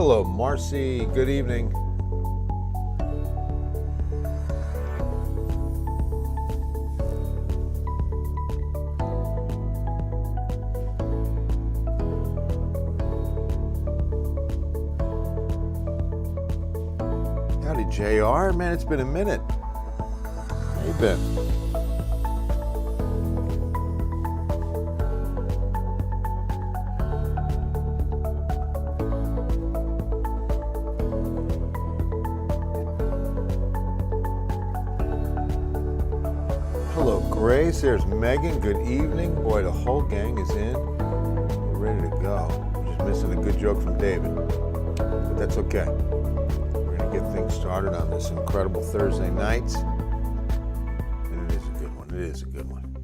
Hello, Marcy. Good evening. Howdy, JR. Man, it's been a minute. How you been? Hello, Grace. There's Megan. Good evening. Boy, the whole gang is in. We're ready to go. We're just missing a good joke from David, but that's okay. We're going to get things started on this incredible Thursday night. And it is a good one. It is a good one.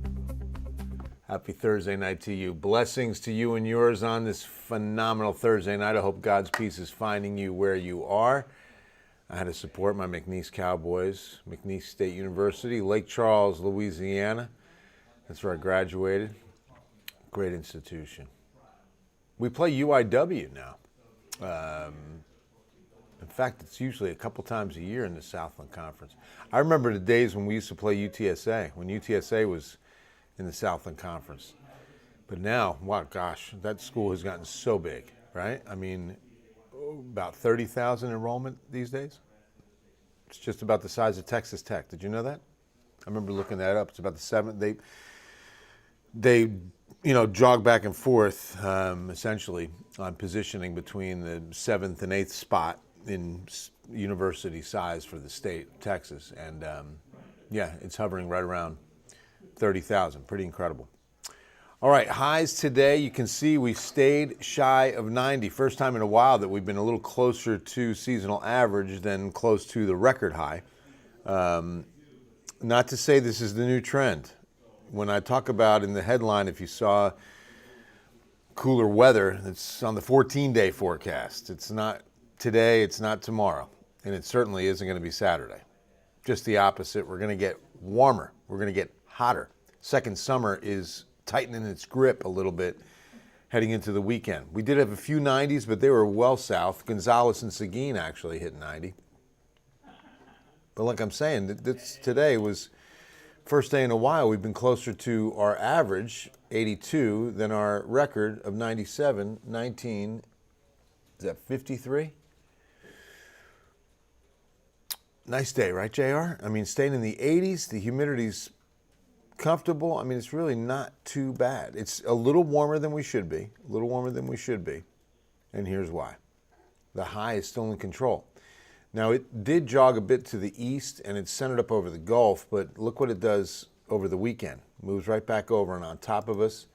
Happy Thursday night to you. Blessings to you and yours on this phenomenal Thursday night. I hope God's peace is finding you where you are. I had to support my McNeese Cowboys, McNeese State University, Lake Charles, Louisiana. That's where I graduated. Great institution. We play UIW now. In fact, it's usually a couple times a year in the Southland Conference. I remember the days when we used to play UTSA, when UTSA was in the Southland Conference. But now, wow, gosh, that school has gotten so big, right? I mean, about 30,000 enrollment these days. It's just about the size of Texas Tech. Did you know that? I remember looking that up. It's about the seventh. They jog back and forth, essentially, on positioning between the 7th and 8th spot in university size for the state of Texas. And, it's hovering right around 30,000. Pretty incredible. All right, highs today. You can see we stayed shy of 90. First time in a while that we've been a little closer to seasonal average than close to the record high. Not to say this is the new trend. When I talk about in the headline, if you saw cooler weather, it's on the 14-day forecast. It's not today, it's not tomorrow, and it certainly isn't going to be Saturday. Just the opposite. We're going to get warmer. We're going to get hotter. Second summer is tightening its grip a little bit heading into the weekend. We did have a few 90s, but they were well south. Gonzales and Seguin actually hit 90. But like I'm saying, today was first day in a while we've been closer to our average, 82, than our record of 97, 19. Is that 53? Nice day, right, JR? I mean, staying in the 80s, the humidity's comfortable. I mean, it's really not too bad. It's a little warmer than we should be, and here's why. The high is still in control. Now, it did jog a bit to the east, and it's centered up over the Gulf, but look what it does over the weekend. Moves right back over and on top of us,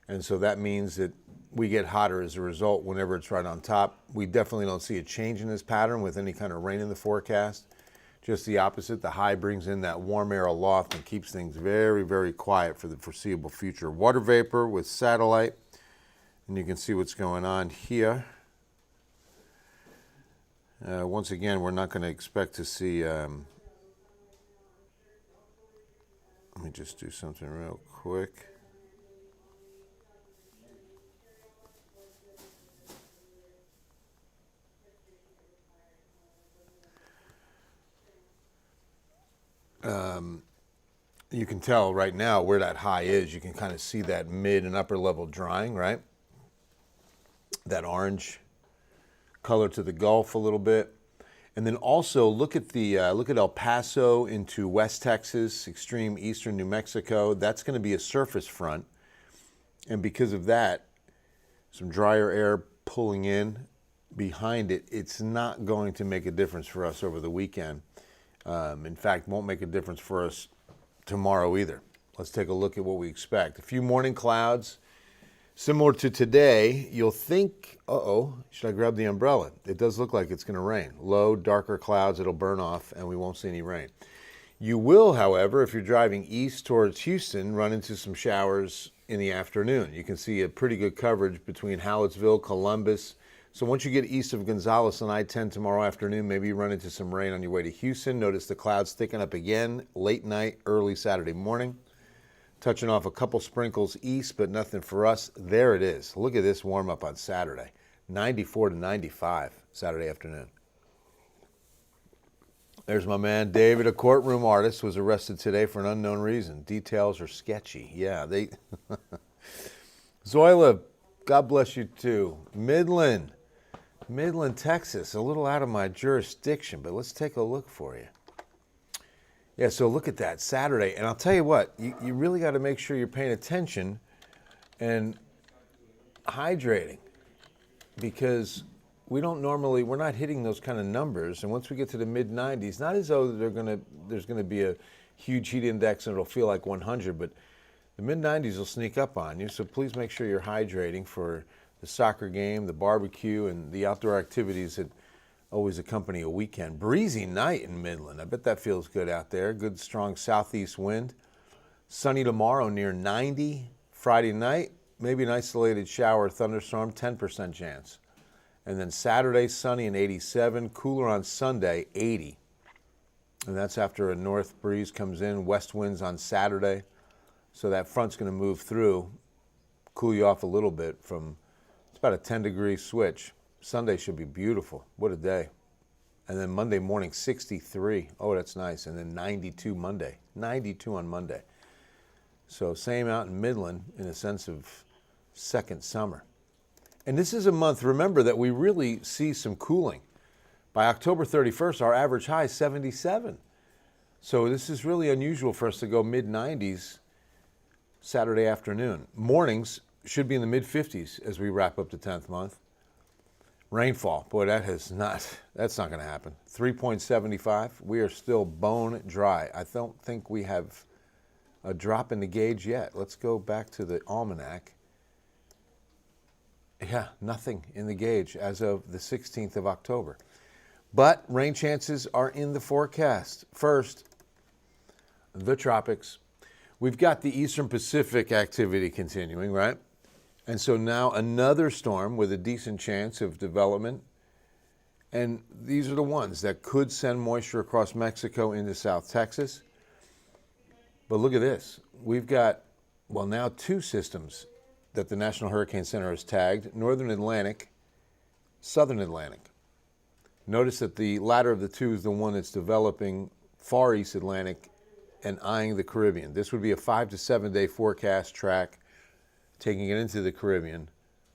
and so that means that we get hotter as a result whenever it's right on top. We definitely don't see a change in this pattern with any kind of rain in the forecast. Just the opposite. The high brings in that warm air aloft and keeps things very, very quiet for the foreseeable future. Water vapor with satellite, and you can see what's going on here. Once again, we're not going to expect to see... let me just do something real quick. You can tell right now where that high is. You can kind of see that mid and upper level drying, right? That orange color to the Gulf a little bit. And then also look at El Paso into West Texas, extreme eastern New Mexico. That's going to be a surface front. And because of that, some drier air pulling in behind it, it's not going to make a difference for us over the weekend. In fact, won't make a difference for us tomorrow either. Let's take a look at what we expect. A few morning clouds. Similar to today, you'll think, should I grab the umbrella? It does look like it's going to rain. Low, darker clouds, it'll burn off, and we won't see any rain. You will, however, if you're driving east towards Houston, run into some showers in the afternoon. You can see a pretty good coverage between Hallettsville, Columbus. So once you get east of Gonzales on I-10 tomorrow afternoon, maybe you run into some rain on your way to Houston. Notice the clouds thicken up again late night, early Saturday morning. Touching off a couple sprinkles east, but nothing for us. There it is. Look at this warm up on Saturday. 94 to 95 Saturday afternoon. There's my man David, a courtroom artist, was arrested today for an unknown reason. Details are sketchy. Yeah, they... Zoila, God bless you too. Midland, Texas, a little out of my jurisdiction, but let's take a look for you. Yeah, so look at that, Saturday. And I'll tell you what, you really got to make sure you're paying attention and hydrating, because we're not hitting those kind of numbers. And once we get to the mid-90s, not as though there's going to be a huge heat index and it'll feel like 100, but the mid-90s will sneak up on you. So please make sure you're hydrating for the soccer game, the barbecue, and the outdoor activities that always accompany a weekend. Breezy night in Midland. I bet that feels good out there. Good, strong southeast wind. Sunny tomorrow, near 90. Friday night, maybe an isolated shower or thunderstorm, 10% chance. And then Saturday, sunny and 87. Cooler on Sunday, 80. And that's after a north breeze comes in. West winds on Saturday. So that front's going to move through, cool you off a little bit from, it's about a 10-degree switch. Sunday should be beautiful. What a day. And then Monday morning, 63. Oh, that's nice. And then 92 Monday. 92 on Monday. So same out in Midland in a sense of second summer. And this is a month, remember, that we really see some cooling. By October 31st, our average high is 77. So this is really unusual for us to go mid-90s Saturday afternoon. Mornings should be in the mid-50s as we wrap up the 10th month. Rainfall, boy, that's not going to happen. 3.75, we are still bone dry. I don't think we have a drop in the gauge yet. Let's go back to the almanac. Yeah, nothing in the gauge as of the 16th of October. But rain chances are in the forecast. First, the tropics. We've got the Eastern Pacific activity continuing, right? And so now another storm with a decent chance of development. And these are the ones that could send moisture across Mexico into South Texas. But look at this. We've got, well, now two systems that the National Hurricane Center has tagged: Northern Atlantic, Southern Atlantic. Notice that the latter of the two is the one that's developing far East Atlantic and eyeing the Caribbean. This would be a 5 to 7 day forecast track, taking it into the Caribbean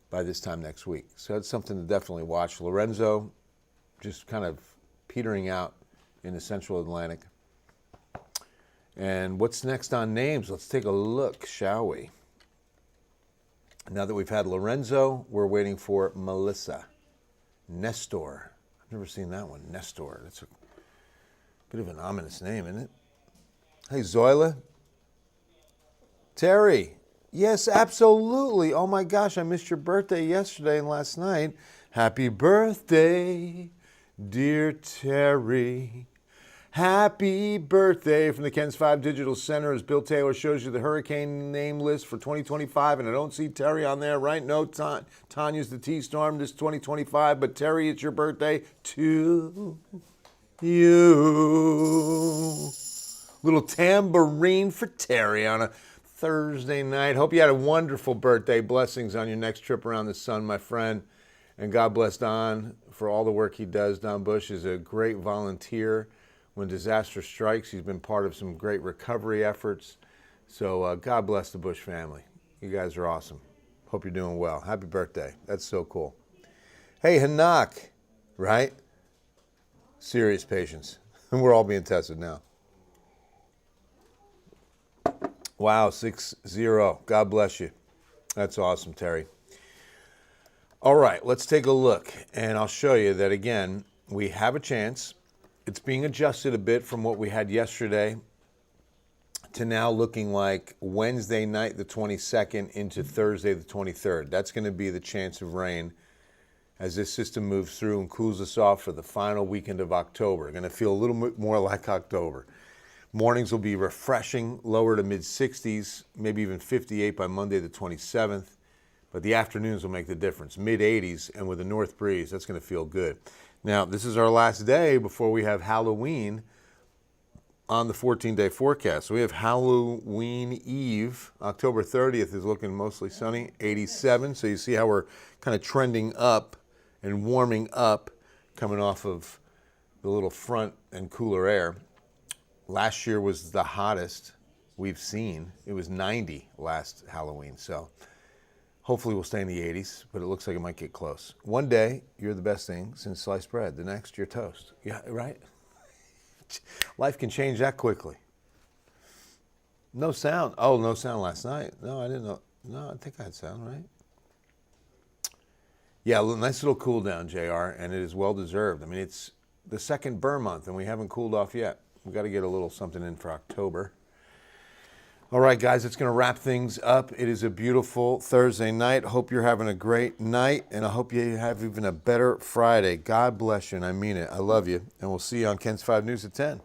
by this time next week. So that's something to definitely watch. Lorenzo just kind of petering out in the Central Atlantic. And what's next on names? Let's take a look, shall we? Now that we've had Lorenzo, we're waiting for Melissa. Nestor. I've never seen that one, Nestor. That's a bit of an ominous name, isn't it? Hey, Zoila. Terry. Yes, absolutely. Oh my gosh, I missed your birthday yesterday and last night. Happy birthday, dear Terry. Happy birthday from the Ken's 5 Digital Center as Bill Taylor shows you the hurricane name list for 2025. And I don't see Terry on there, right? No, Tanya's the T-Storm this 2025. But Terry, it's your birthday to you. Little tambourine for Terry on a Thursday night. Hope you had a wonderful birthday. Blessings on your next trip around the sun, my friend. And God bless Don for all the work he does. Don Bush is a great volunteer. When disaster strikes, he's been part of some great recovery efforts. So God bless the Bush family. You guys are awesome. Hope you're doing well. Happy birthday. That's so cool. Hey, Hanak, right? Serious patience. We're all being tested now. Wow, 6-0. God bless you. That's awesome, Terry. All right, let's take a look. And I'll show you that, again, we have a chance. It's being adjusted a bit from what we had yesterday to now looking like Wednesday night, the 22nd, into Thursday, the 23rd. That's going to be the chance of rain as this system moves through and cools us off for the final weekend of October. Going to feel a little bit more like October. Mornings will be refreshing, lower to mid-60s, maybe even 58 by Monday, the 27th. But the afternoons will make the difference. Mid-80s, and with a north breeze, that's going to feel good. Now, this is our last day before we have Halloween on the 14-day forecast. So we have Halloween Eve. October 30th is looking mostly sunny, 87. So you see how we're kind of trending up and warming up, coming off of the little front and cooler air. Last year was the hottest we've seen. It was 90 last Halloween. So hopefully we'll stay in the 80s, but it looks like it might get close. One day, you're the best thing since sliced bread. The next, you're toast. Yeah, right? Life can change that quickly. No sound. Oh, no sound last night. No, I didn't know. No, I think I had sound, right? Yeah, nice little cool down, JR, and it is well deserved. I mean, it's the second burn month, and we haven't cooled off yet. We've got to get a little something in for October. All right, guys, it's going to wrap things up. It is a beautiful Thursday night. Hope you're having a great night, and I hope you have even a better Friday. God bless you, and I mean it. I love you, and we'll see you on Ken's 5 News at 10.